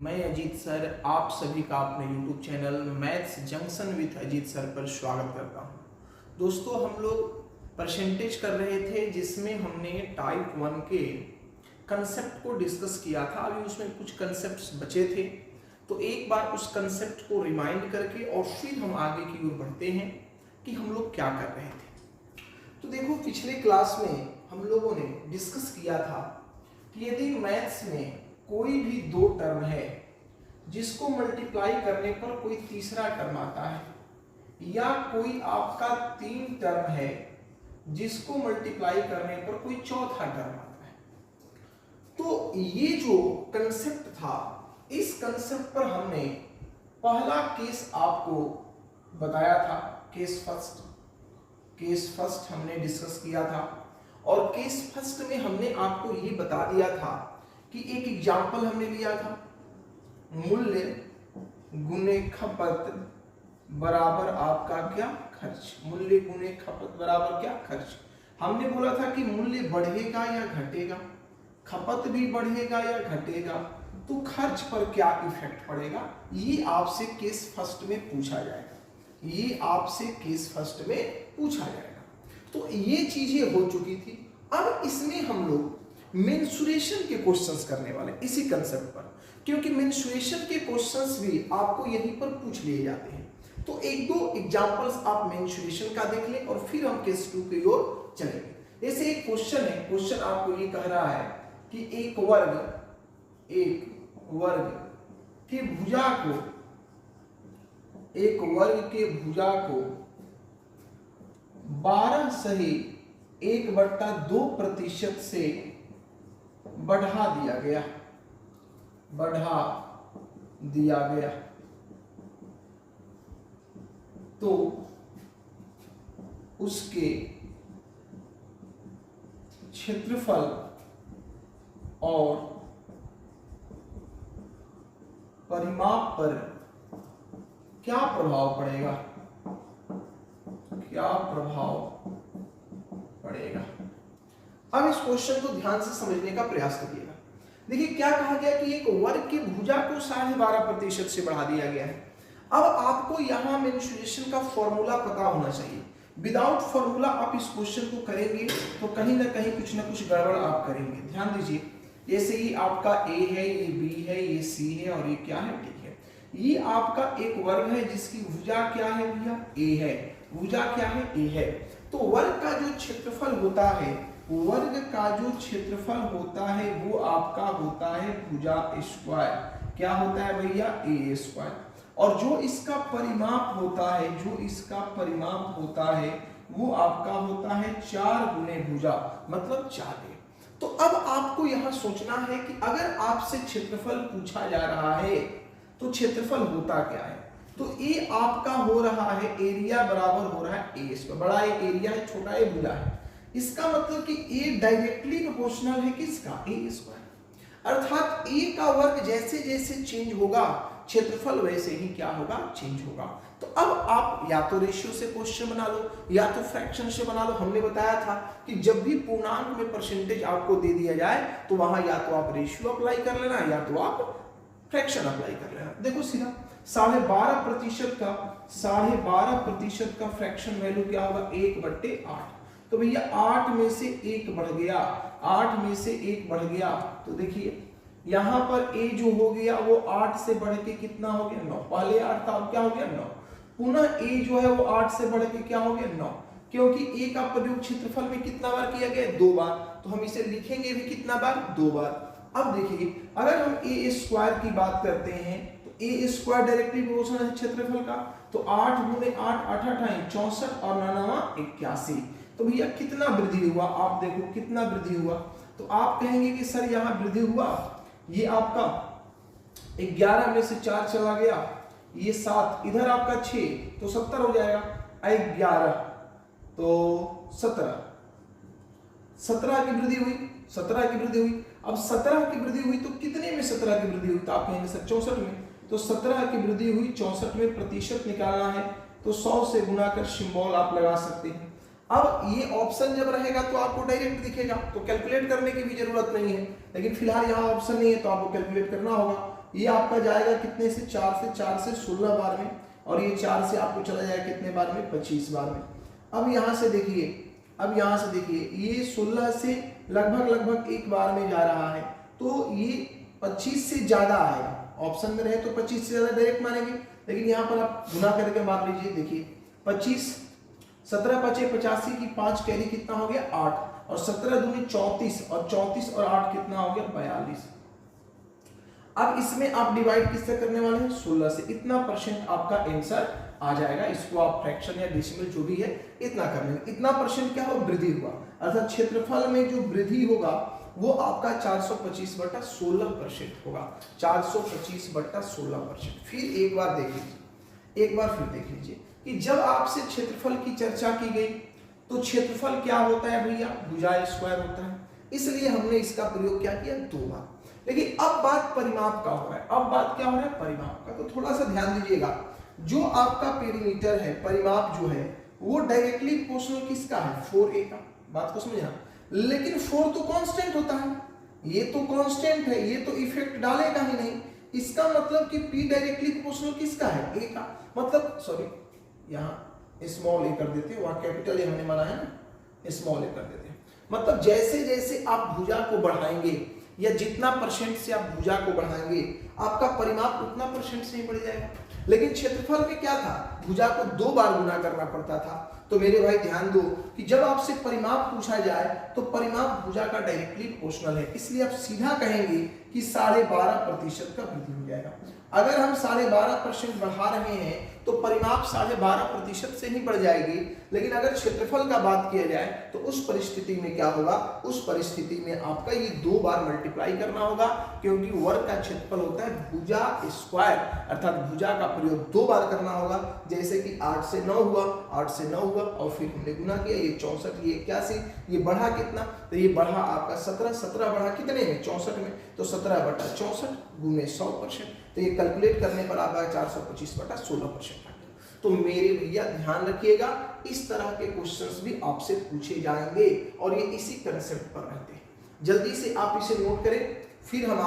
मैं अजीत सर आप सभी का अपने YouTube channel maths junction width Ajit sir पर स्वागत करता हूं। दोस्तों हम लोग परसेंटेज कर रहे थे जिसमें हमने टाइप 1 के कंसेप्ट को डिस्कस किया था। अभी उसमें कुछ कंसेप्ट्स बचे थे, तो एक बार उस कंसेप्ट को रिमाइंड करके और फिर हम आगे की ओर बढ़ते हैं कि हम लोग क्या कर रहे थे। तो देखो पिछले क्लास में हम लोगों ने डिस्कस किया था कि यदि मैथ्स में कोई भी दो टर्म है जिसको मल्टीप्लाई करने पर कोई तीसरा टर्म आता है, या कोई आपका तीन टर्म है जिसको मल्टीप्लाई करने पर कोई चौथा टर्म आता है, तो ये जो कंसेप्ट था, इस कंसेप्ट पर हमने पहला केस आपको बताया था। केस फर्स्ट हमने डिस्कस किया था, और केस फर्स्ट में हमने आपको ये बता दिया था कि एक एग्जाम्पल हमने लिया था, मूल्य गुने खपत बराबर आपका क्या खर्च। मूल्य गुने खपत बराबर क्या खर्च। हमने बोला था कि मूल्य बढ़ेगा या घटेगा, खपत भी बढ़ेगा या घटेगा, तो खर्च पर क्या इफेक्ट पड़ेगा, ये आपसे केस फर्स्ट में पूछा जाएगा। ये आपसे केस फर्स्ट में पूछा जाएगा। तो ये चीजें हो चुकी थी। अब इसमें हम लोग मेंसुरेशन के क्वेश्चंस करने वाले इसी कंसेप्ट पर, क्योंकि मेंसुरेशन के क्वेश्चंस भी आपको यहीं पर पूछ लिए जाते हैं। तो एक दो एग्जांपल्स आप मेंसुरेशन का देख लें और फिर हम केस 2 की ओर चलेंगे। जैसे एक क्वेश्चन है, क्वेश्चन आपको ये कह रहा है कि एक वर्ग के भुजा को 12 सही 1/2% से बढ़ा दिया गया, तो उसके क्षेत्रफल और परिमाप पर क्या प्रभाव पड़ेगा। अब इस क्वेश्चन को ध्यान से समझने का प्रयास करिएगा। देखिए क्या कहा गया कि एक वर्ग की भुजा को 12.5% से बढ़ा दिया गया है। अब आपको यहां मेंसुरेशन का फॉर्मूला पता होना चाहिए। विदाउट फॉर्मूला आप इस क्वेश्चन को करेंगे तो कहीं ना कहीं कुछ ना कुछ गड़बड़ आप करेंगे। ध्यान दीजिए, जैसे ये आपका ए है, ये बी है, ये सी है और ये क्या है, डी है। ये आपका एक वर्ग है जिसकी भुजा क्या है भैया, ए है। भुजा क्या है, ए है। तो वर्ग का जो क्षेत्रफल होता है वो आपका होता है भुजा स्क्वायर। क्या होता है भैया, ए स्क्वायर। और जो इसका परिमाप होता है वो आपका होता है 4 गुने भुजा, मतलब 4 ए। तो अब आपको यहां सोचना है कि अगर आपसे क्षेत्रफल पूछा जा रहा है तो क्षेत्रफल होता क्या है। तो ए आपका हो रहा है, एरिया बराबर हो रहा है ए स्क्वायर। बड़ा ए एरिया है, छोटा ए भुजा है। इसका मतलब कि ए डायरेक्टली प्रोपोर्शनल है किसका, ए स्क्वायर। अर्थात ए का वर्ग जैसे जैसे चेंज होगा क्षेत्रफल वैसे ही क्या होगा, चेंज होगा। तो अब आप या तो रेशियो से क्वेश्चन बना लो या तो फ्रैक्शन से बना लो। हमने बताया था कि जब भी पूर्णांक में परसेंटेज आपको दे दिया जाए तो वहां या तो आप रेशियो अप्लाई कर लेना या तो आप फ्रैक्शन अप्लाई कर लेना। देखो सीधा 12.5% का फ्रैक्शन वैल्यू क्या होगा, 1/8। तो भैया 8 में से 1 बढ़ गया, तो देखिए यहां पर ए जो हो गया वो 8 से बढ़ के कितना हो गया, 9। पहले 8 था, अब क्या हो गया, 9। पुनः ए जो है वो 8 से बढ़ के क्या हो गया, 9, क्योंकि ए का प्रयोग क्षेत्रफल में कितना बार किया गया, 2 बार। तो हम इसे लिखेंगे भी कितना बार, 2 बार। अब देखिए अगर हम ए स्क्वायर की बात करते हैं तो ए स्क्वायर डायरेक्टली प्रोपोर्शनल है क्षेत्रफल का। तो 8 गुने 8 8 64 और 9 81। तो भैया कितना वृद्धि हुआ, आप देखो कितना वृद्धि हुआ। तो आप कहेंगे कि सर यहाँ वृद्धि हुआ, ये आपका 11 में से 4 चला गया, ये 7, इधर आपका 6 तो 70 हो जाएगा। 11 तो 17 की वृद्धि हुई। अब 17 की वृद्धि हुई तो कितने में 17 की वृद्धि हुई, तो आप कहेंगे सर 64 में। तो 17 की वृद्धि हुई, 64 में प्रतिशत निकालना है तो 100 से गुना कर सिंबल आप लगा सकते हैं। अब ये ऑप्शन जब रहेगा तो आपको डायरेक्ट दिखेगा, तो कैलकुलेट करने की भी जरूरत नहीं है, लेकिन फिलहाल यहाँ ऑप्शन नहीं है तो आपको कैलकुलेट करना होगा। ये आपका जाएगा कितने से 4 से 16 बार में, और ये 4 से आपको चला जाएगा कितने बार में 25 बार में। अब यहाँ से देखिए, ये 16 से लगभग 1 बार में जा रहा है, तो ये 25 से ज्यादा आएगा। ऑप्शन में रहे तो 25 से ज्यादा डायरेक्ट मानेंगे, लेकिन यहाँ पर आप गुना करके मान लीजिए। देखिए 25, 17 5 85 की 5 कैरी कितना हो गया 8, और 17 दूनी 34, और 34 और 8 कितना हो गया 42। अब इसमें आप डिवाइड किससे करने वाले हैं 16 से, इतना परसेंट आपका आंसर आ जाएगा। इसको आप फ्रैक्शन या डेसिमल जो भी है इतना कर लेंगे। इतना परसेंट क्या हो वृद्धि हुआ, अर्थात क्षेत्रफल में जो वृद्धि होगा वो आपका 425/16% होगा, 425/16%। फिर एक बार फिर देख लीजिए कि जब आपसे क्षेत्रफल की चर्चा की गई तो क्षेत्रफल क्या होता है भैया, भुजा स्क्वायर होता है, इसलिए हमने इसका प्रयोग क्या किया 2 बार। लेकिन अब बात परिमाप का हो रहा है, परिमाप का। तो थोड़ा सा ध्यान दीजिएगा, जो आपका पेरीमीटर है, परिमाप जो है वो डायरेक्टली प्रोपोर्शनल किसका है 4a का, बात को समझना। लेकिन 4 तो कांस्टेंट होता है, ये तो कांस्टेंट है, ये तो इफेक्ट डालेगा ही नहीं। इसका मतलब कि p डायरेक्टली प्रोपोर्शनल किसका है a का, मतलब सॉरी यहाँ स्मॉल a कर देते हैं, वहां कैपिटल ए हमने माना है ना, स्मॉल a कर देते हैं। मतलब जैसे जैसे आप भुजा को बढ़ाएंगे या जितना परसेंट से आप भुजा को बढ़ाएंगे आपका परिमाप उतना परसेंट से ही बढ़ जाएगा। लेकिन क्षेत्रफल में क्या था, भुजा को 2 बार गुना करना पड़ता था। तो मेरे भाई ध्यान दो कि जब आपसे परिमाप पूछा जाए तो परिमाप भुजा का डायरेक्टली प्रोपोर्शनल है, इसलिए आप सीधा कहेंगे कि 12.5% का वृद्धि हो जाएगा। अगर हम 12.5% बढ़ा रहे हैं तो परिमाप 12.5% से ही बढ़ जाएगी। लेकिन अगर क्षेत्रफल का बात किया जाए तो उस परिस्थिति में क्या होगा, उस परिस्थिति में आपका ये 2 बार मल्टीप्लाई करना होगा, क्योंकि वर्ग का क्षेत्रफल होता है भुजा स्क्वायर, अर्थात भुजा का प्रयोग 2 बार करना होगा। जैसे कि 8 से 9 हुआ, 8 से 9 हुआ, और फिर हमने गुना किया, ये 64, ये 81, ये बढ़ा कितना, तो ये बढ़ा आपका 17, 17 बढ़ा कितने में 64 में, तो 17/64 गुने 100%, तो ये कैलकुलेट करने पर आपका 425/16%। तो मेरे भैया ध्यान रखिएगा, इस तरह के क्वेश्चंस भी आपसे पूछे जाएंगे और ये इसी कंसेप्ट पर रहते हैं। जल्दी से आप इसे नोट करें, फिर हम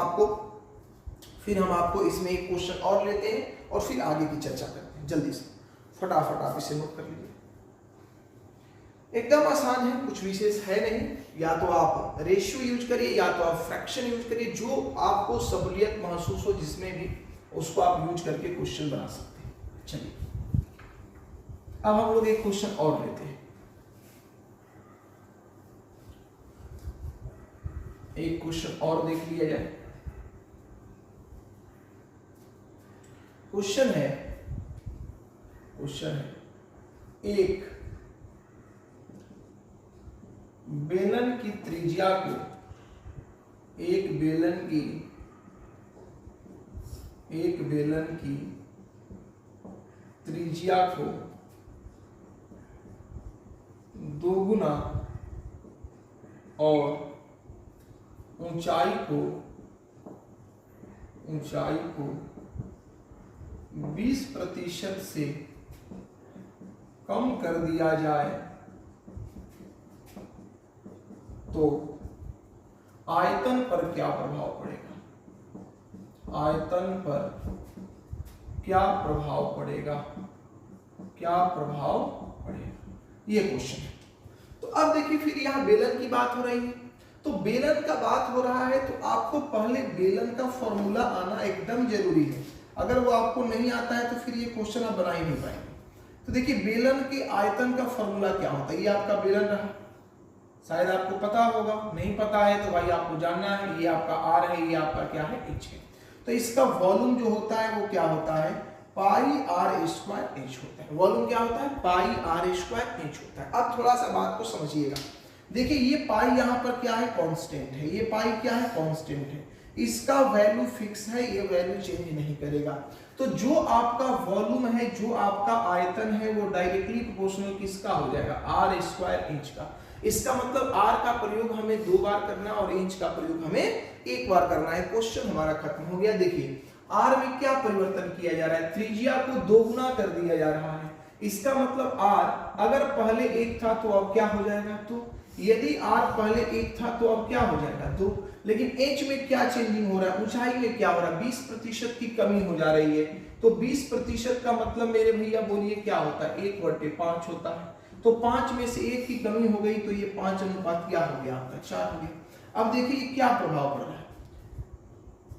आपको इसमें एक क्वेश्चन और लेते हैं और फिर आगे की चर्चा करते हैं। जल्दी से फटाफट आप इसे नोट कर लीजिए। एकदम आसान है, कुछ विशेष है नहीं। या तो आप रेशियो यूज करिए या तो आप फ्रैक्शन यूज करिए, जो आपको सहूलियत महसूस हो जिसमें भी, उसको आप यूज करके क्वेश्चन बना सकते हैं। चलिए अब हम लोग एक क्वेश्चन और लेते हैं। एक क्वेश्चन और देख लिया जाए। क्वेश्चन है एक बेलन की त्रिज्या को, एक बेलन की त्रिज्या को 2 गुना और ऊंचाई को 20% से कम कर दिया जाए तो आयतन पर क्या प्रभाव पड़ेगा, ये क्वेश्चन है। तो अब देखिए, फिर यहाँ बेलन की बात हो रही है, तो बेलन का बात हो रहा है तो आपको पहले बेलन का फॉर्मूला आना एकदम जरूरी है। अगर वो आपको नहीं आता है तो फिर ये क्वेश्चन आप बना ही नहीं पाएंगे। तो देखिए, बेलन के आयतन का फॉर्मूला क्या होता है, ये आपका बेलन रहा, शायद आपको पता होगा, नहीं पता है तो भाई आपको जानना है। ये आपका आर है, ये आपका क्या है एच है। तो इसका वॉल्यूम जो होता है वो क्या होता है, पाई आर स्क्वायर एच होता है। वॉल्यूम क्या होता है, पाई आर स्क्वायर एच होता है। अब थोड़ा सा बात को समझिएगा। देखिए, ये पाई यहाँ पर क्या है, कांस्टेंट है, ये पाई क्या है, कांस्टेंट है, इसका वैल्यू फिक्स है, ये वैल्यू चेंज नहीं करेगा। तो जो आपका वॉल्यूम है, जो आपका आयतन है, वो डायरेक्टली प्रोपोर्शनल किसका हो जाएगा, आर स्क्वायर इंच का। इसका मतलब आर का प्रयोग हमें 2 बार करना और इंच का प्रयोग हमें 1 बार करना है। क्वेश्चन हमारा खत्म हो गया। देखिए, आर में क्या परिवर्तन किया जा रहा है, त्रिज्या को 2 गुना कर दिया जा रहा है। इसका मतलब आर अगर पहले 1 था तो अब क्या हो जाएगा, तो यदि r पहले 1 था तो अब क्या हो जाएगा 2, लेकिन h में क्या चेंजिंग हो रहा है, ऊंचाई में क्या हो रहा है, 20% की कमी हो जा रही है। तो 20% का मतलब मेरे भैया बोलिए क्या होता है, 1/5 होता है। तो 5 में से 1 की कमी हो गई, तो ये 5 अनुपात क्या हो गया आपका 4 हो गया। अब देखिए क्या प्रभाव पड़ रहा है,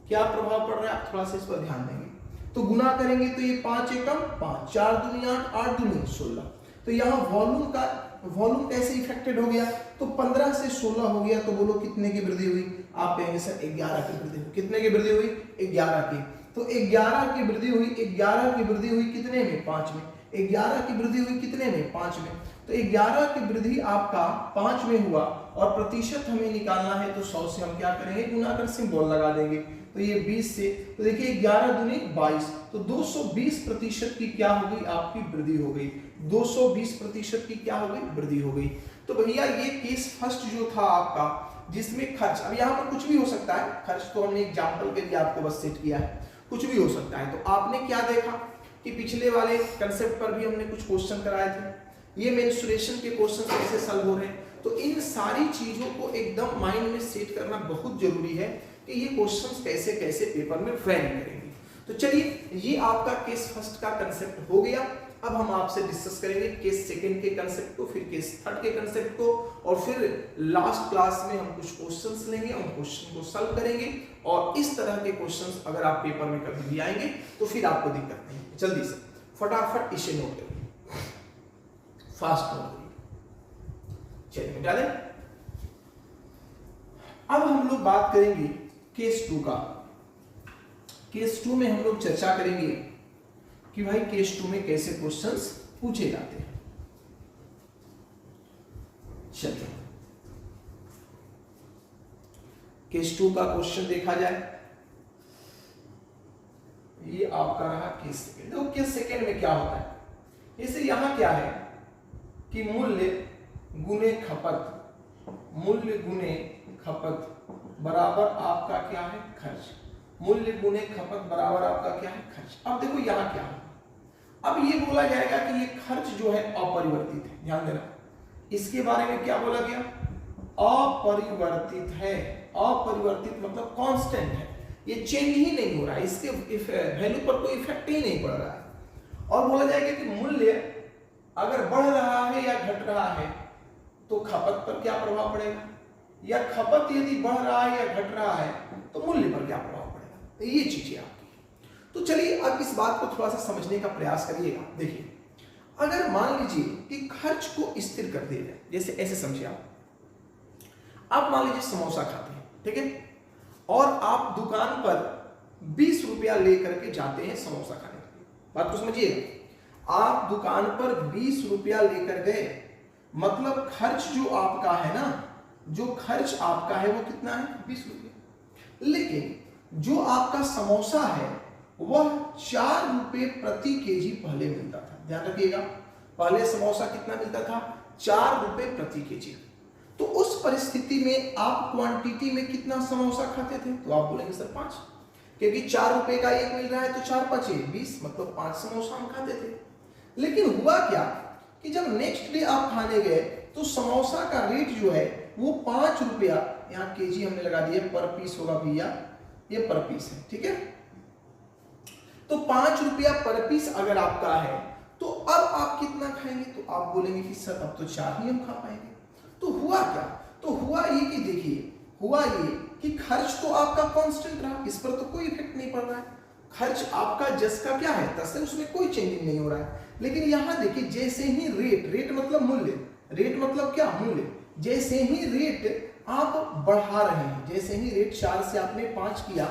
क्या प्रभाव पड़ रहा है, आप थोड़ा सा इस पर ध्यान देंगे। तो गुना करेंगे तो ये 5 एकम 5, 4 दूनी 8, 8 दूनी 16। तो यहाँ वॉल्यूम कैसे इफेक्टेड हो गया, तो 15 से 16 हो गया। तो बोलो कितने की वृद्धि हुई, आप कहेंगे सर 11 की वृद्धि हुई। कितने की वृद्धि हुई, 11 की। तो 11 की वृद्धि हुई, 11 की वृद्धि हुई कितने में, 5 में। 11 की वृद्धि हुई कितने में, 5 में। तो 11 की वृद्धि आपका 5 में हुआ, और प्रतिशत हमें निकालना है तो 100 से हम क्या करेंगे, गुना कर सिंबल लगा देंगे। तो ये 20 से, तो देखिए 11 दूनी 22, तो 220% की क्या हो गई, आपकी वृद्धि हो गई। 220% की क्या हो गई, वृद्धि हो गई। तो भैया ये केस फर्स्ट जो था आपका, जिसमें खर्च, अब यहाँ पर कुछ भी हो सकता है, खर्च तो हमने एग्जाम्पल के लिए आपको बस सेट किया है, कुछ भी हो सकता है। तो आपने क्या देखा कि पिछले वाले कंसेप्ट पर भी हमने कुछ क्वेश्चन कराए थे, ये मेंस्ट्रुएशन के क्वेश्चन कैसे सॉल्व हो रहे हैं। तो इन सारी चीजों को एकदम माइंड में सेट करना बहुत जरूरी है कि ये क्वेश्चंस कैसे कैसे पेपर में वेरी करेंगे। तो चलिए ये आपका केस फर्स्ट का कंसेप्ट हो गया। अब हम आपसे डिस्कस करेंगे केस सेकंड के कंसेप्ट को, फिर केस थर्ड के कंसेप्ट को, और फिर लास्ट क्लास में हम कुछ क्वेश्चंस लेंगे, उन क्वेश्चन को सॉल्व करेंगे। और इस तरह के क्वेश्चंस अगर आप पेपर में कभी भी आएंगे तो फिर आपको दिक्कत नहीं है। जल्दी से फटाफट इसे नोट करिए, फास्ट नोट करिए। चलिए मिटा दें। अब हम लोग बात करेंगे केस 2 का। केस 2 में हम लोग चर्चा करेंगे कि भाई केस 2 में कैसे क्वेश्चंस पूछे जाते हैं। चलिए केस 2 का क्वेश्चन देखा जाए। ये आपका रहा केस सेकंड। देखो केस सेकंड में क्या होता है, जैसे यहां क्या है कि मूल्य गुने खपत, मूल्य गुने खपत बराबर आपका क्या है, खर्च। मूल्य गुने खपत बराबर आपका क्या है, खर्च। अब देखो यहां क्या है, अब ये बोला जाएगा कि ये खर्च जो है अपरिवर्तित है। ध्यान देना, इसके बारे में क्या बोला गया, अपरिवर्तित है। अपरिवर्तित मतलब कांस्टेंट है, ये चेंज ही नहीं हो रहा है, इसके वैल्यू पर कोई इफेक्ट ही नहीं पड़ रहा है। और बोला जाएगा कि मूल्य अगर बढ़ रहा है या घट रहा है तो खपत पर क्या प्रभाव पड़ेगा, या खपत यदि बढ़ रहा है या घट रहा है तो मूल्य पर क्या प्रभाव पड़ेगा। तो ये चीजें आपकी। तो चलिए अब इस बात को थोड़ा सा समझने का प्रयास करिएगा। देखिए अगर मान लीजिए कि खर्च को स्थिर कर दिया जाए, जैसे ऐसे समझिए आप मान लीजिए समोसा खाते हैं, ठीक है, और आप दुकान पर 20 रुपया लेकर के जाते हैं समोसा खाने के लिए। बात को समझिएगा, आप दुकान पर 20 रुपया लेकर गए, मतलब खर्च जो आपका है ना, जो खर्च आपका है वो कितना है, 20 रुपये। लेकिन जो आपका समोसा है वह 4 रुपये प्रति केजी पहले मिलता था। ध्यान रखिएगा, पहले समोसा कितना मिलता था, 4 रुपये प्रति केजी। तो उस परिस्थिति में आप क्वांटिटी में कितना समोसा खाते थे, तो आप बोलेंगे सर 5, क्योंकि 4 रुपए का एक मिल रहा है तो 4 5 20, मतलब 5 समोसा हम खाते थे। लेकिन हुआ क्या कि जब नेक्स्ट डे आप खाने गए तो समोसा का रेट जो है वो 5 रुपया, यहाँ केजी हमने लगा दिया, पर पीस होगा भैया, ये पर पीस है, ठीक है। तो 5 रुपया पर पीस अगर आपका है तो अब आप कितना खाएंगे, तो आप बोलेंगे कि सर अब तो 4 ही हम खा पाएंगे। तो हुआ क्या, तो हुआ ये कि देखिए, हुआ ये कि खर्च तो आपका कांस्टेंट रहा, इस पर तो कोई इफेक्ट नहीं पड़ रहा है। खर्च आपका जस का क्या है तस है, उसमें कोई चेंजिंग नहीं हो रहा है। लेकिन यहां देखिए जैसे ही रेट मतलब मूल्य, रेट मतलब क्या, मूल्य, जैसे ही रेट आप बढ़ा रहे हैं, जैसे ही रेट 4 से आपने 5 किया,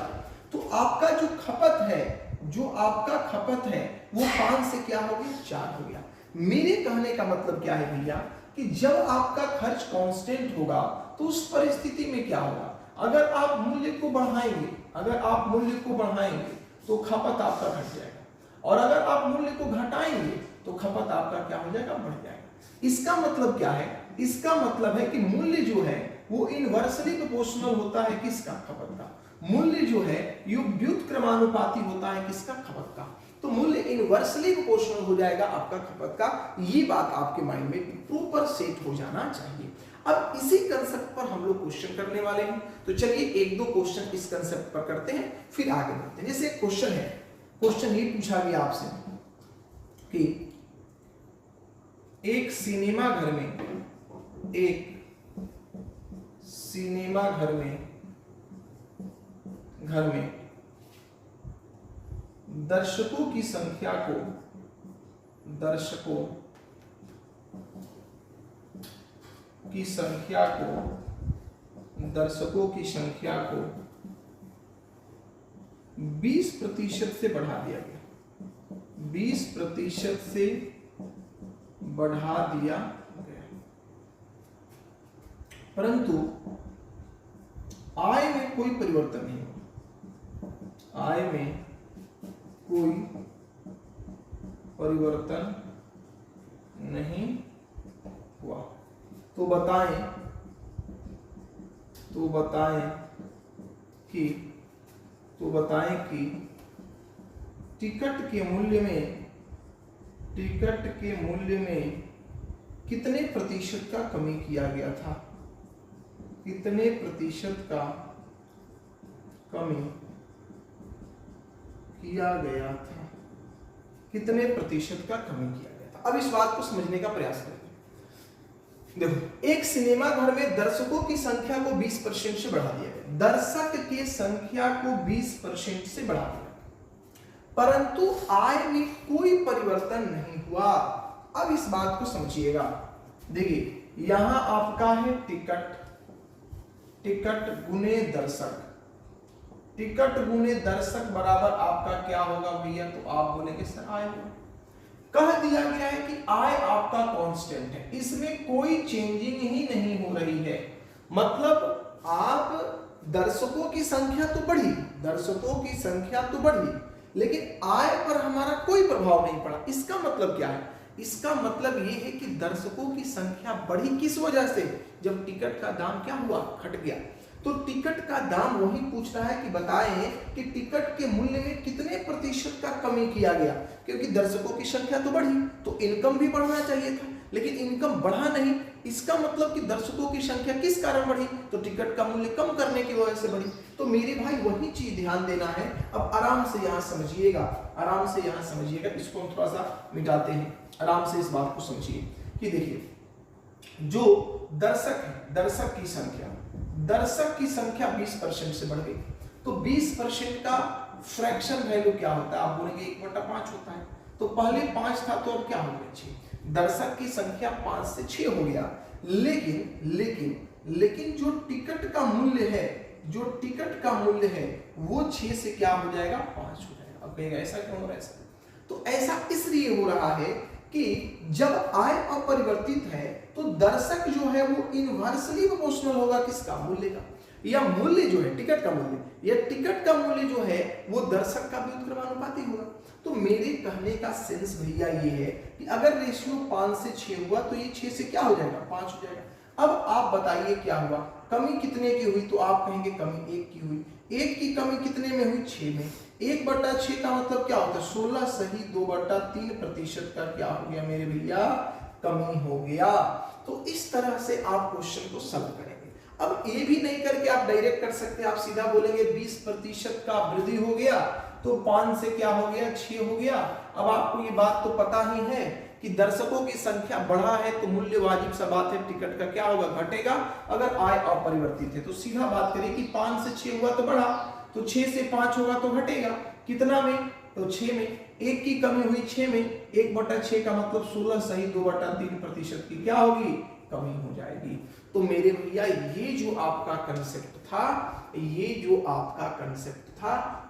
तो आपका जो खपत है, जो आपका खपत है वो 5 से क्या हो गया, 4 हो गया। मेरे कहने का मतलब क्या है भैया कि जब आपका खर्च कांस्टेंट होगा तो उस परिस्थिति में क्या होगा, अगर आप मूल्य को बढ़ाएंगे, अगर आप मूल्य को बढ़ाएंगे तो खपत आपका घट जाएगा, और अगर आप मूल्य को घटाएंगे तो खपत आपका क्या हो जाएगा, बढ़ जाएगा। इसका मतलब क्या है, इसका मतलब है कि मूल्य जो है वो इनवर्सली प्रोपोर्शनल होता है किसका, खपत का। मूल्य जो है ये व्युत्क्रमानुपाती होता है किसका, खपत का। तो मूल्य इनवर्सली प्रोपोर्शनल हो जाएगा आपका खपत का। ये बात आपके माइंड में प्रॉपर सेट हो जाना चाहिए। अब इसी कंसेप्ट पर हम लोग क्वेश्चन करने वाले हैं, तो चलिए एक दो क्वेश्चन इस कंसेप्ट पर करते हैं, फिर आगे बढ़ते हैं। जैसे क्वेश्चन है, क्वेश्चन ये पूछा गया आपसे कि एक सिनेमा घर में दर्शकों की संख्या को 20% से बढ़ा दिया गया, 20% से बढ़ा दिया गया, परंतु आय में कोई परिवर्तन नहीं हुआ, आय में कोई परिवर्तन नहीं हुआ, तो बताएं कि टिकट के मूल्य में कितने प्रतिशत का कमी किया गया था, कितने प्रतिशत का कमी किया गया था, कितने प्रतिशत का कमी किया गया था। अब इस बात को समझने का प्रयास करें। देखो, एक सिनेमा घर में दर्शकों की संख्या को 20% से बढ़ा दिया गया, दर्शक की संख्या को 20% से बढ़ा दिया, परंतु आय में कोई परिवर्तन नहीं हुआ। अब इस बात को समझिएगा, देखिए यहां आपका है टिकट गुने दर्शक बराबर आपका क्या होगा भैया, तो आप बोलेंगे सर आय होगा। कह दिया गया है कि आय आपका कांस्टेंट है, इसमें कोई चेंजिंग ही नहीं हो रही है, मतलब आप दर्शकों की संख्या तो बढ़ी, लेकिन आय पर हमारा कोई प्रभाव नहीं पड़ा। इसका मतलब क्या है, इसका मतलब ये है कि दर्शकों की संख्या बढ़ी किस वजह से, जब टिकट का दाम क्या हुआ, घट गया। तो टिकट का दाम वही पूछ रहा है कि बताएं कि टिकट के मूल्य में कितने प्रतिशत का कमी किया गया, क्योंकि दर्शकों की संख्या तो बढ़ी तो इनकम भी बढ़ना चाहिए था, लेकिन इनकम बढ़ा नहीं। इसका मतलब कि दर्शकों की संख्या किस कारण बढ़ी, तो टिकट का मूल्य कम करने की वजह से बढ़ी। तो मेरे भाई वही चीज ध्यान देना है। अब आराम से यहाँ समझिएगा, इसको हम थोड़ा सा मिटाते हैं, आराम से इस बात को समझिए कि देखिए जो दर्शक है, दर्शक की संख्या 20% से बढ़ गई, तो 20% का फ्रैक्शन वैल्यू क्या होता है, आप बोलेंगे 1/5 होता है। तो पहले 5 था तो अब क्या हो गया 6, दर्शक की संख्या 5 से 6 हो गया। लेकिन जो टिकट का मूल्य है वो 6 से क्या हो जाएगा, 5 हो जाएगा। अब कहेगा ऐसा क्यों हो रहा है, तो ऐसा इसलिए हो रहा है कि जब आय अपरिवर्तित है तो दर्शक जो है वो इनवर्सली प्रोपोर्शनल होगा किसका, मूल्य का, या मूल्य जो है टिकट का मूल्य जो है वो दर्शक का व्युत्क्रमानुपाती होगा। तो मेरे कहने का सेंस भैया ये है कि अगर रेशियो 5 से 6 हुआ तो ये 6 से क्या हो जाएगा, 5 हो जाएगा। अब आप बताइए क्या हुआ, कमी कितने की हुई, तो आप कहेंगे कमी 1 की हुई। 1 की कमी कितने में हुई, 6 में। 1/6 का मतलब क्या होता है, 16 सही 2/3% का क्या हो गया मेरे भैया, कमी हो गया। तो इस तरह से आप क्वेश्चन को सॉल्व करेंगे। अब ये भी नहीं करके आप डायरेक्ट कर सकते हैं, आप सीधा बोलेंगे 20% का वृद्धि हो गया तो 5 से क्या हो गया, 6 हो गया। अब आपको ये बात तो पता ही है कि दर्शकों की संख्या बढ़ा है तो मूल्य वाजिब सा बात है, टिकट का क्या होगा, घटेगा। अगर आय अपरिवर्तित है तो सीधा बात करें कि 5 से 6 हुआ तो बढ़ा, तो 6 से 5 होगा तो घटेगा, कितना में, तो 6 में। 1 की कमी हुई 6 में, 1/6 का मतलब 16 सही 2/3% की क्या होगी, कमी हो जाएगी। तो मेरे भैया ये जो आपका कंसेप्ट था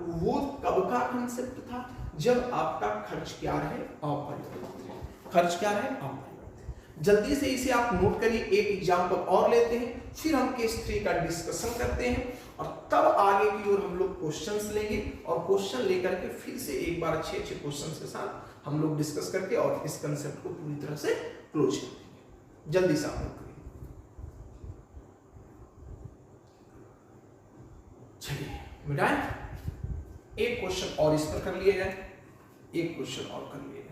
वो कब का कंसेप्ट था, जब आपका खर्च क्या रहे, अपरिवर्तित। खर्च क्या रहे, अपरिवर्तित। जल्दी से इसे आप नोट करिए, एक एग्जांपल और लेते हैं, फिर हम केस 3 का डिस्कशन करते हैं और तब आगे की ओर हम लोग क्वेश्चंस लेंगे और क्वेश्चन लेकर के फिर से एक बार अच्छे क्वेश्चंस के साथ हम लोग डिस्कस करके और इस कंसेप्ट को पूरी तरह से क्लोज कर देंगे। जल्दी से आप लोग चलिए मिटाएं, एक क्वेश्चन और इस पर कर लिया जाए, एक क्वेश्चन और कर लिया जाए।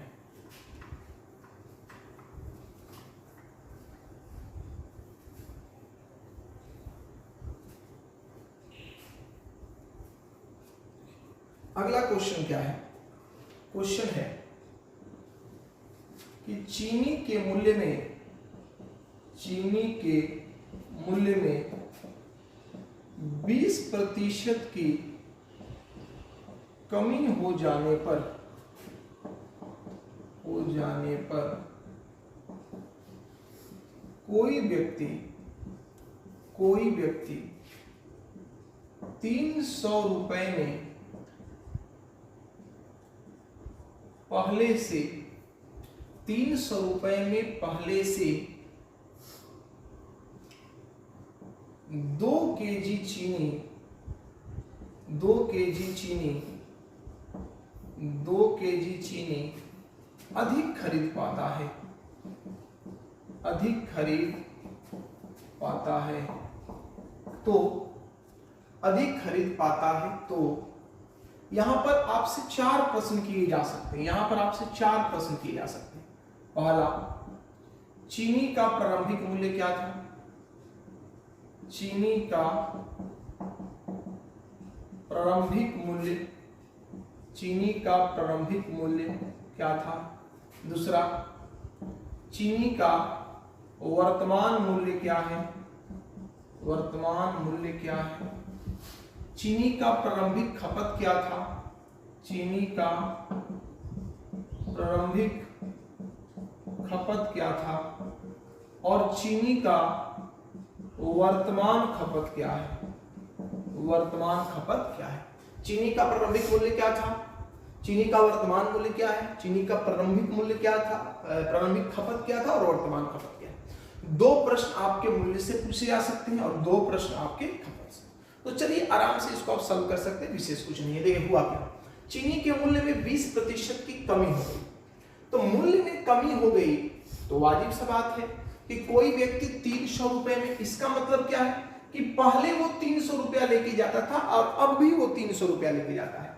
अगला क्वेश्चन क्या है? क्वेश्चन है कि चीनी के मूल्य में 20% की कमी हो जाने पर कोई व्यक्ति 300 रुपए में पहले से 2 केजी चीनी अधिक खरीद पाता है तो यहां पर आपसे 4 प्रश्न किए जा सकते हैं। पहला, चीनी का प्रारंभिक मूल्य क्या था? चीनी का प्रारंभिक मूल्य क्या था? दूसरा, चीनी का वर्तमान मूल्य क्या है? चीनी का प्रारंभिक खपत क्या था? और चीनी का वर्तमान खपत क्या है? चीनी का प्रारंभिक मूल्य क्या था? चीनी का वर्तमान मूल्य क्या है? चीनी का प्रारंभिक मूल्य क्या था? प्रारंभिक खपत क्या था और वर्तमान खपत क्या है? 2 प्रश्न आपके मूल्य से पूछे जा सकते हैं और 2 प्रश्न आपके खपत से। तो चलिए आराम से इसको आप सॉल्व कर सकते हैं, विशेष कुछ नहीं है। देखिए हुआ क्या, चीनी के मूल्य में 20% की कमी हो गई। तो मूल्य में कमी हो गई तो वाजिब सा बात है कि कोई व्यक्ति 300 रुपए में, इसका मतलब क्या है कि पहले वो 300 रुपया लेके जाता था और अब भी वो 300 रुपया लेके जाता है।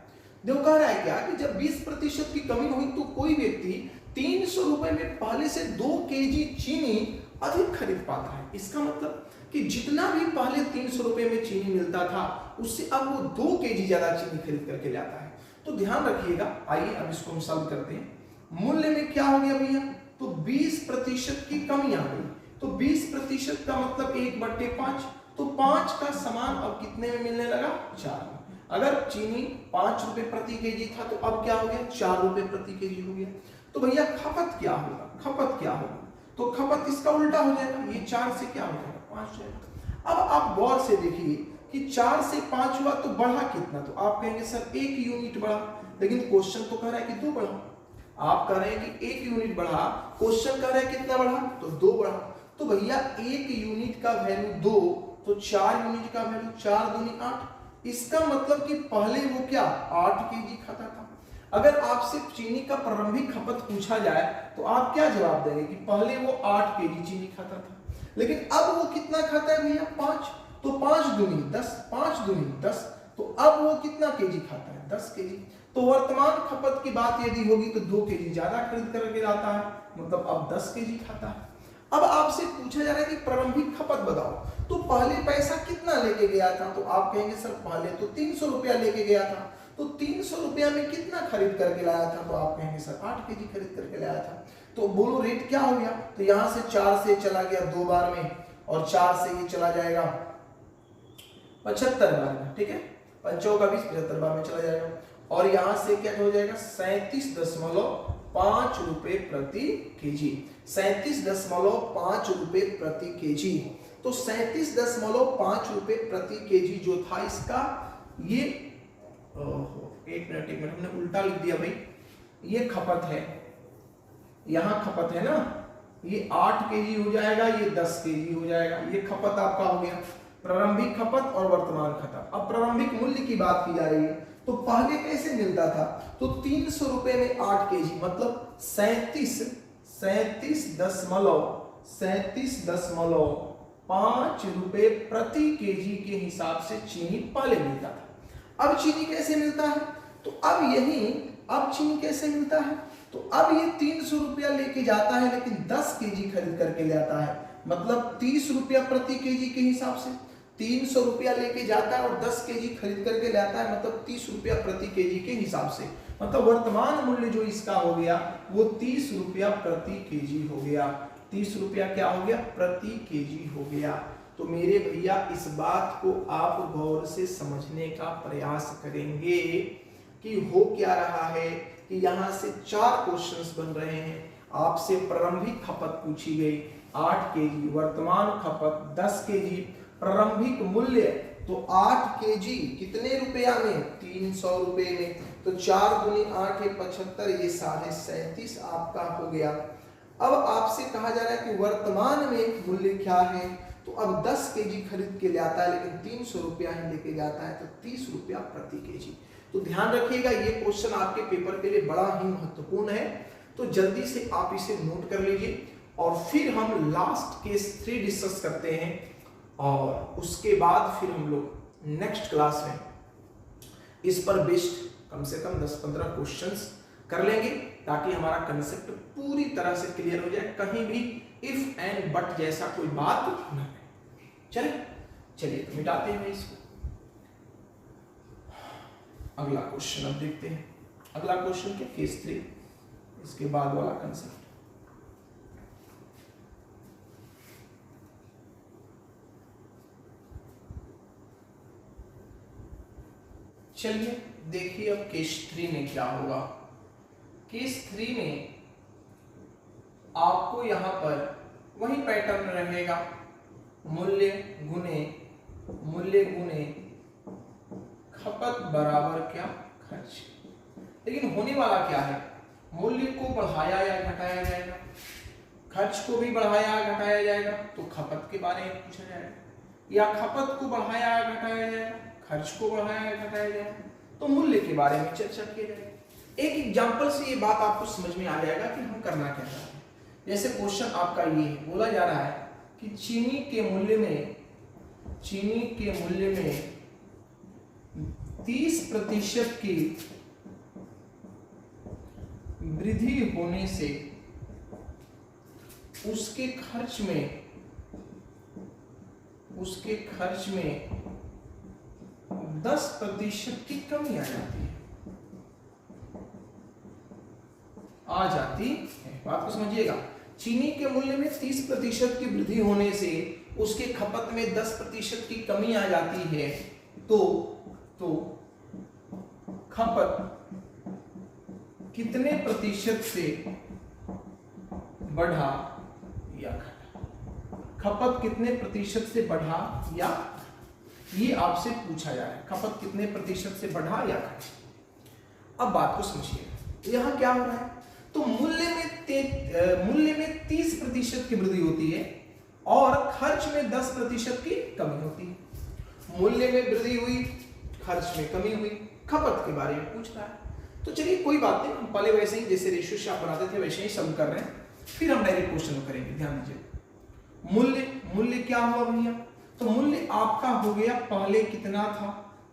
देखो कह रहा है क्या कि जब 20% की कमी हुई तो कोई व्यक्ति 300 रुपए में पहले से 2 केजी चीनी अधिक खरीद पाता है। इसका मतलब कि जितना भी पहले 300 रुपए में चीनी मिलता था उससे अब वो 2 केजी ज्यादा चीनी खरीद करके लाता है। तो ध्यान रखिएगा। आइए अब इसको हम सॉल्व करते हैं। मूल्य में क्या हो गया भैया? तो 20% की कमी आ गई। तो 20% का मतलब 1/5, तो 5 का समान अब कितने में मिलने लगा? 4 में। अगर चीनी 5 रुपए प्रति केजी था तो अब क्या हो गया? 4 रुपए प्रति केजी हो गया। तो भैया खपत क्या होगा? तो खपत इसका उल्टा हो जाएगा, ये 4 से क्या हो जाएगा? 5 जाएगा। अब आप गौर से देखिए कि 4 से 5 हुआ तो बढ़ा कितना? तो आप कहेंगे सर 1 यूनिट बढ़ा, लेकिन क्वेश्चन तो कह रहा है कि 2 बढ़ा। आप कह रहे हैं कि 1 यूनिट बढ़ा, क्वेश्चन कह रहा है कितना बढ़ा? तो 2 बढ़ा। तो भैया 1 यूनिट का वैल्यू 2, तो 4 यूनिट का वैल्यू 4 दूनी 8। इसका मतलब कि पहले वो क्या 8 केजी खाता था। अगर आपसे चीनी का प्रारंभिक खपत पूछा जाए तो आप क्या जवाब देंगे कि पहले वो 8 केजी चीनी खाता था, लेकिन अब वो कितना खाता है भैया? 5। तो 5 दूनी 10, 5 दूनी 10, तो अब वो कितना केजी खाता है? 10 केजी। तो वर्तमान खपत की बात यदि होगी तो 2 केजी ज्यादा खरीद करके लाता है, मतलब अब 10 केजी खाता है। अब आपसे पूछा जा रहा है कि प्रारंभिक खपत बताओ, तो पहले पैसा कितना लेके गया था? तो आप कहेंगे सर पहले तो 300 रुपया लेके गया था, तो 300 रुपया में कितना खरीद करके लाया था? तो आप कहेंगे सर 8 केजी खरीद करके लाया था। तो बोलो रेट क्या हो गया? तो यहां से 4 से चला गया 2 बार में, और 4 से ये चला जाएगा 75 बार में, ठीक है, 5 का 20, 75 बार में चला जाएगा। और यहां से क्या हो जाएगा? 37.5 रुपए प्रति केजी। 37.5 रुपए प्रति केजी। तो 37.5 रुपए प्रति केजी जो था इसका, ये एक मिनट हमने उल्टा लिख दिया भाई। ये खपत है, यहां खपत है ना, ये 8 केजी हो जाएगा, ये 10 केजी हो जाएगा। ये खपत आपका हो गया, प्रारंभिक खपत और वर्तमान खपत। अब प्रारंभिक मूल्य की बात की जा रही है, तो पहले कैसे मिलता था? तो 300 रुपए में 8 केजी, मतलब 37.5 रुपए प्रति केजी के हिसाब से चीनी पहले मिलता था। अब चीनी कैसे मिलता है? तो अब चीनी कैसे मिलता है? तो अब ये 300 रुपया लेके जाता है, लेकिन 10 केजी खरीद करके ले आता है, मतलब 30 रुपया प्रति केजी के हिसाब से। 300 रुपया लेके जाता है और 10 केजी खरीद करके लाता है, मतलब 30 रुपया प्रति केजी के हिसाब से, मतलब वर्तमान मूल्य जो इसका हो गया वो 30 रुपया प्रति केजी हो गया। 30 रुपया क्या हो गया? प्रति केजी हो गया। तो मेरे भैया इस बात को आप गौर से समझने का प्रयास करेंगे कि हो क्या रहा है कि यहाँ से 4 क्वेश्चंस बन रहे हैं। आपसे प्रारंभिक खपत पूछी गई 8 केजी, वर्तमान खपत 10 केजी, प्रारंभिक मूल्य तो 8 केजी कितने रुपया में? 300 रुपए में। तो 4 गुनी 8 है 75, ये 37.5 आपका हो गया। अब आपसे कहा जा रहा है कि वर्तमान में मूल्य क्या है, तो अब 10 केजी खरीद के ले आता है लेकिन 300 रुपया ही लेके जाता है, तो 30 रुपया प्रति केजी। तो ध्यान रखिएगा ये क्वेश्चन आपके पेपर के लिए बड़ा ही महत्वपूर्ण है, तो जल्दी से आप इसे नोट कर लीजिए और फिर हम लास्ट केस 3 डिस्कस करते हैं और उसके बाद फिर हम लोग नेक्स्ट क्लास में इस पर बेस्ड कम से कम 10-15 क्वेश्चंस कर लेंगे ताकि हमारा कंसेप्ट पूरी तरह से क्लियर हो जाए, कहीं भी इफ एंड बट जैसा कोई बात न रहे। चलिए तो मिटाते हैं इसको। अगला क्वेश्चन अब देखते हैं। अगला क्वेश्चन क्या? केस 3, इसके बाद वाला कंसेप्ट। चलिए देखिए अब केस 3 में क्या होगा। केस 3 में आपको यहां पर वही पैटर्न रहेगा, मूल्य गुने खपत बराबर क्या? खर्च। लेकिन होने वाला क्या है? मूल्य को बढ़ाया या घटाया जाएगा, खर्च को भी बढ़ाया या घटाया जाएगा, तो खपत के बारे में पूछा जाएगा, या खपत को बढ़ाया या घटाया जाएगा, खर्च को बढ़ाया या घटाया जाएगा, तो मूल्य के बारे में चर्चा की जाएगी। एक एग्जांपल से ये बात आपको समझ में आ जाएगा कि हम करना क्या चाहते हैं। जैसे क्वेश्चन आपका ये है, बोला जा रहा है कि चीनी के मूल्य में 30% की वृद्धि होने से उसके खर्च में 10% की कमी आ जाती है। बात को समझिएगा, चीनी के मूल्य में 30% की वृद्धि होने से उसके खपत में 10% की कमी आ जाती है, तो खपत कितने प्रतिशत से बढ़ा या घटा? खपत कितने प्रतिशत से बढ़ा या, ये आपसे पूछा जा रहा है, खपत कितने प्रतिशत से बढ़ा या घटा। अब बात को समझिए, यहां क्या हो रहा है, तो मूल्य में 30% की वृद्धि होती है और खर्च में 10% की कमी होती है। मूल्य में वृद्धि हुई, खर्च में कमी हुई, खपत के बारे में पूछ रहा है। तो चलिए कोई बात नहीं, हम पहले वैसे ही जैसे रेशियो से आप बनाते थे वैसे ही सम कर रहे हैं, फिर हम डायरेक्ट क्वेश्चन करेंगे। ध्यान दीजिए, मूल्य क्या हुआ भैया, तो मूल्य आपका हो गया, पहले कितना था?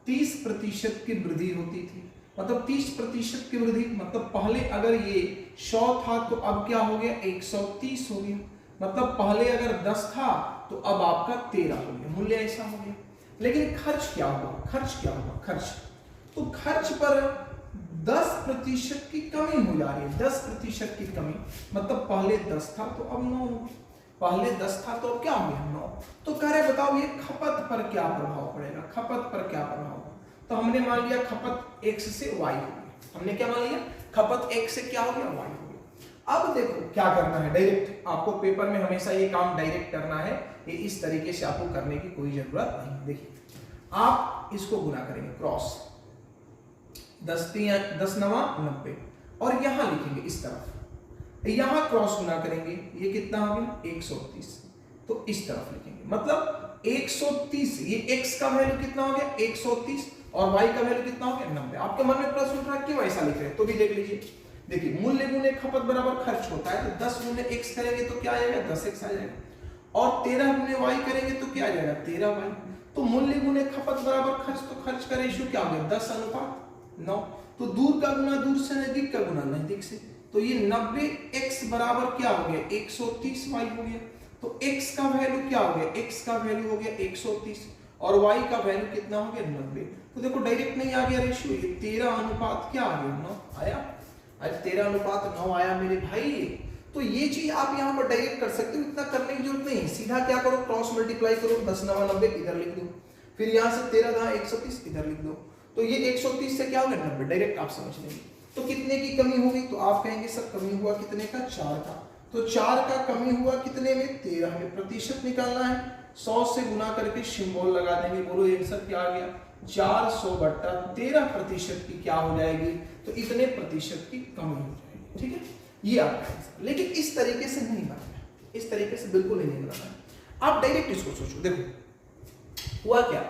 30% की वृद्धि होती थी, मतलब 30% की वृद्धि, मतलब पहले अगर ये 100 था तो अब क्या हो गया? 130 हो गया। मतलब पहले अगर 10 था तो अब आपका 13 हो गया, मूल्य ऐसा हो गया। लेकिन खर्च क्या हुआ? तो खर्च पर 10% की कमी हो जा रही है। 10% की कमी मतलब पहले 10 था तो अब 9 हो गया, पहले 10 था तो अब क्या हो गया? 9। तो कह रहे बताओ ये खपत पर क्या प्रभाव पड़ेगा? खपत पर क्या प्रभाव? तो हमने मान लिया खपत x से y हो गया। हमने क्या मान लिया? खपत x से क्या हो गया? y हो गया। अब देखो क्या करना है, डायरेक्ट आपको पेपर में हमेशा ये काम डायरेक्ट करना है, ये इस तरीके से आपको करने की कोई जरूरत नहीं। देखिए आप इसको गुना करेंगे, क्रॉस 10 9 90 और यहां लिखेंगे इस तरफ, यहां क्रॉस गुना करेंगे, ये कितना हो गया? 130। तो इस तरफ लिखेंगे, मतलब 130, ये x का वैल्यू कितना हो गया? 130 और y का वैल्यू कितना हो गया? 90। आपके मन में प्रश्न उठ रहा है क्यों ऐसा लिख रहे हैं, तो भी देख लीजिए। देखिए मूल्य गुने खपत बराबर खर्च होता है, तो 10 गुने x करेंगे तो क्या आ जाएगा? 10x आ जाएगा, और 13 गुने y करेंगे तो क्या आ जाएगा? 13y। तो मूल्य गुने खपत बराबर खर्च, तो खर्च का रेशियो क्या हो गया? 10:9। तो दूर का गुना दूर से, नजदीक का गुना नजदीक से, तो ये 90x बराबर क्या हो गया? 130y हो गया। तो x का वैल्यू क्या हो गया? x का वैल्यू हो गया 130 और y का वैल्यू कितना हो गया 90। तो देखो डायरेक्ट नहीं आ गया रेशियो, ये 13 अनुपात क्या आ गया 9 आया। आज 13 अनुपात 9 आया मेरे भाई। तो ये चीज आप यहाँ पर डायरेक्ट कर सकते हो, इतना करने की जरूरत नहीं, सीधा क्या करो क्रॉस मल्टीप्लाई करो, 10 9 90 इधर लिख दो, फिर यहाँ से 13 10 130 इधर लिख दो, तो ये 130 से क्या होगा 90, डायरेक्ट आप समझ लेंगे। तो कितने की कमी होगी, तो आप कहेंगे सर कमी हुआ कितने का 4 का, तो 4 का कमी हुआ कितने में 13 में, प्रतिशत निकालना है 100 से गुना करके सिंबल लगा देंगे, बोलो आंसर क्या आ गया 400/13% की क्या हो जाएगी, तो इतने प्रतिशत की कमी हो जाएगी। ठीक है, ये आपका आंसर। लेकिन इस तरीके से नहीं बनाना, इस तरीके से बिल्कुल नहीं बनाना, आप डायरेक्ट इसको सोचो। देखो हुआ क्या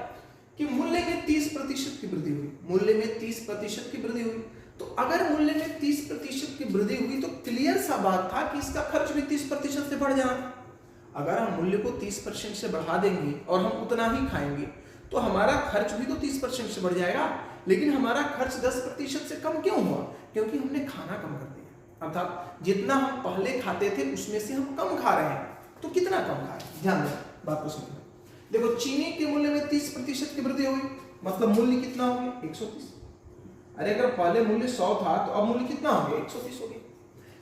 कि मूल्य में 30% की वृद्धि हुई, मूल्य में 30% की वृद्धि हुई, तो अगर मूल्य में 30% की वृद्धि हुई तो क्लियर सा बात था कि इसका खर्च भी 30% से बढ़ जाना। अगर हम मूल्य को 30% से बढ़ा देंगे और हम उतना ही खाएंगे तो हमारा खर्च भी तो 30% से बढ़ जाएगा, लेकिन हमारा खर्च 10% से कम क्यों हुआ, क्योंकि हमने खाना कम कर दिया। अर्थात जितना हम पहले खाते थे उसमें से हम कम खा रहे हैं, तो कितना कम खा रहे हैं, ध्यान दें बात को समझना। देखो चीनी के मूल्य में 30% की वृद्धि हुई, मतलब मूल्य कितना हो गया 130। अरे अगर पहले मूल्य 100 था तो अब मूल्य कितना हो गया 130 हो गया,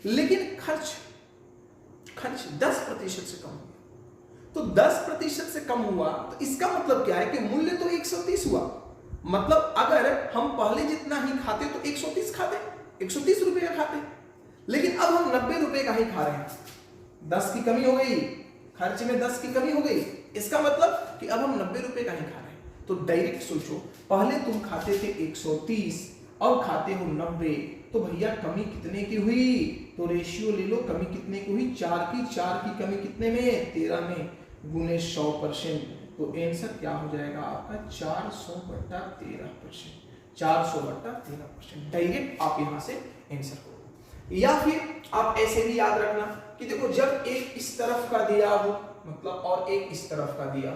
लेकिन खर्च 10% से कम हो गया। तो 10% से कम हुआ तो इसका मतलब क्या है कि मूल्य तो 130 हुआ, मतलब अगर हम पहले जितना ही खाते तो 130 खाते, 130 रुपए का खाते, लेकिन अब हम 90 रुपए का ही खा रहे हैं, 10 की कमी हो गई, खर्च में 10 की कमी हो गई, इसका मतलब कि अब हम 90 रुपए का ही खा रहे हैं। तो डायरेक्ट सोचो, पहले तुम खाते थे 130 और खाते हो 90, तो भैया कमी कितने की हुई, तो रेशियो ले लो, कमी कितने की हुई 4 की, 4 की कमी कितने में 13 में गुने 100%, तो आंसर क्या हो जाएगा आपका 400/13%, 400/13%। डायरेक्ट आप यहां से आंसर करो, या फिर आप ऐसे भी याद रखना कि देखो जब एक इस तरफ का दिया हो मतलब और एक इस तरफ का दिया,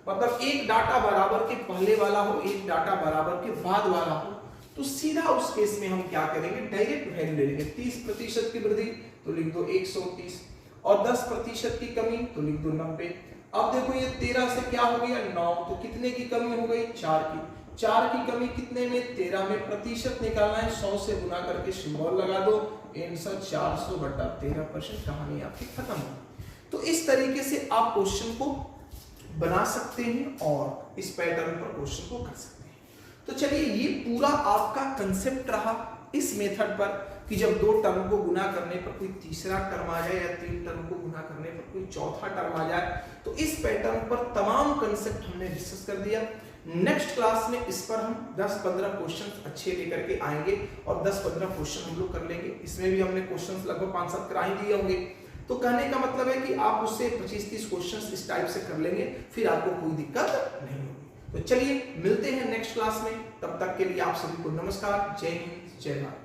मतलब एक डाटा बराबर के पहले वाला हो, एक डाटा बराबर के बाद वाला हो, तो सीधा उस केस में हम क्या करेंगे डायरेक्ट वैल्यू ले लेंगे। 30% की वृद्धि तो लिख दो 130 और 10% की कमी तो लिख दो 90। अब देखो ये 13 से क्या हो गया 9, तो कितने की कमी हो गई 4 की, 4 की कमी कितने में 13 में, प्रतिशत निकालना है 100 से गुना करके सिंबल लगा दो, आंसर 400/13%, कहानी आपकी खत्म हो। तो इस तरीके से आप क्वेश्चन को बना सकते हैं और इस पैटर्न पर क्वेश्चन को कर सकते हैं। तो चलिए ये पूरा आपका कंसेप्ट रहा इस मेथड पर कि जब दो टर्म को गुना करने पर कोई तीसरा टर्म आ जाए या तीन टर्म को गुना करने पर कोई चौथा टर्म आ जाए, तो इस पैटर्न पर तमाम कंसेप्ट हमने डिस्कस कर दिया। नेक्स्ट क्लास में इस पर हम 10-15 क्वेश्चन अच्छे लेकर के आएंगे और 10-15 क्वेश्चन हम लोग कर लेंगे। इसमें भी हमने क्वेश्चन लगभग 5-7 करा ही दिए होंगे, तो कहने का मतलब है कि आप उससे 25-30 क्वेश्चन इस टाइप से कर लेंगे, फिर आपको कोई दिक्कत नहीं होगी। तो चलिए मिलते हैं नेक्स्ट क्लास में, तब तक के लिए आप सभी को नमस्कार, जय हिंद, जय भारत।